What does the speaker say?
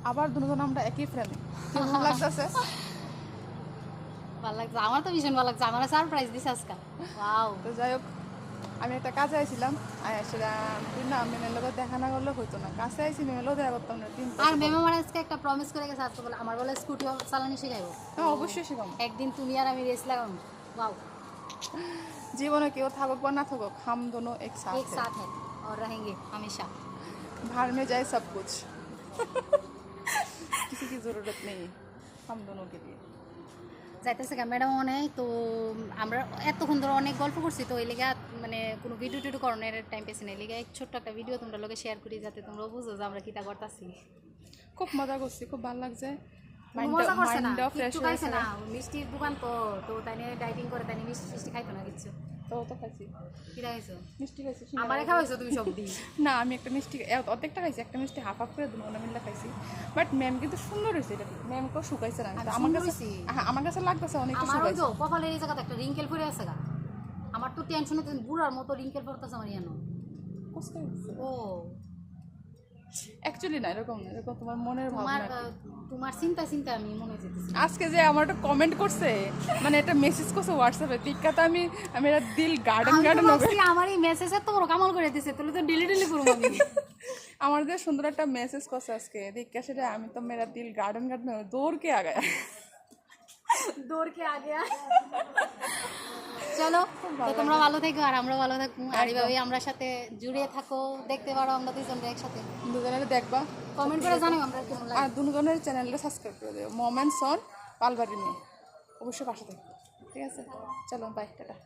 আবার দুজন আমরা একই ফ্রেমে কেমন লাগতেছে? ভালো লাগছে, আমার তো ভীষণ ভালো লাগছে, আমার সারপ্রাইজ দিছে আজকে। ওয়াও। তো যাই হোক, আমি একটা কাজে আইছিলাম, সেটা না মেমের লোক দেখা না করলে হইতো না। কাছে আইসি মেমের লোক দেখা করতাম না। আর ম্যাম আমার আজকে একটা প্রমিস করে গেছে, আজকে বলে আমার বলে স্কুটি চালানো শিখাইবো। হ্যাঁ অবশ্যই শিখাম। একদিন তুমি আর আমি রেস লাগাবো। ওয়াও। জীবনে কেউ থাকুক বা না থাকুক, हम दोनों एक साथ एक साथ है और रहेंगे हमेशा। भाड़ में जाए सब कुछ किसी की जरूरत नहीं हम दोनों के लिए। যাইতেছে ম্যাডাম অনেক তো আমরা এতক্ষণ ধরে অনেক গল্প করছি, তো এই লেগে মানে কোনো ভিডিও টিডিও করানোর টাইম পেয়েছি না, এই লেগে ছোট্ট একটা ভিডিও তোমরা লোকে শেয়ার করি যাতে তোমরাও বুঝো যে আমরা কীটা করতেছি। খুব মজা করছি, খুব ভালো লাগছে। মজা করছে না, মাইন্ডটাও ফ্রেশ কিচ্ছু খাইছে না, মিষ্টির দোকান তো তো তাই নিয়ে ডাইটিং করে তাই নিয়ে মিষ্টি ফিষ্টি খাইতো না কিচ্ছু। তো খাইছি, কিরা খাইছো? মিষ্টি খাইছি। আমারে খাওয়াইছো তুমি সব দিন? না আমি একটা মিষ্টি অর্ধেকটা খাইছি, একটা মিষ্টি হাফ হাফ করে দুটো মিলে খাইছি। বাট ম্যাম কিন্তু সুন্দর হয়েছে, এটা ম্যামকেও শুকাইছে না, আমার কাছে লাগতেছে অনেকটা শুকাইছে। তো কপালের এই জায়গাতে একটা রিঙ্কেল পড়ে আছে গা, আমার তো টেনশন হচ্ছে বুড়ার মতো রিঙ্কেল পড়তেছে আমার ইয়ানো। ও অ্যাকচুয়ালি না, এরকম না, এরকম তোমার মনের ভাবনা। তোমার চিন্তা চিন্তা আমি মনে যেতেছি। আজকে যে আমার একটা কমেন্ট করছে, মানে একটা মেসেজ করছে হোয়াটসঅ্যাপে, টিক্কাতে আমি মেরা দিল গার্ডেন গার্ডেন হবে। আমার এই মেসেজে তো ওরা কামাল করে দিছে, তাহলে তো ডিলিট করবো আমি। আমার যে সুন্দর একটা মেসেজ করছে আজকে, টিক্কা সেটা আমি তো মেরা দিল গার্ডেন গার্ডেন হবে, দৌড় কে আগে দৌড় কে আগে। চলো তো তোমরা ভালো থেকো আর আমরা ভালো থাকবো, আর এইভাবে আমরা সাথে জুড়ে থাকো, দেখতে পারো আমরা দুজনে একসাথে। দুজনের দেখবা, কমেন্ট করে জানাও আমরা কেমন লাগে। আর দুজনের চ্যানেলটা সাবস্ক্রাইব করে দেবো, মোমেন্টস অন পালবাড়ি মেয়ে, অবশ্যই পাশে থাকবে। ঠিক আছে, চলো বাই, টাটা।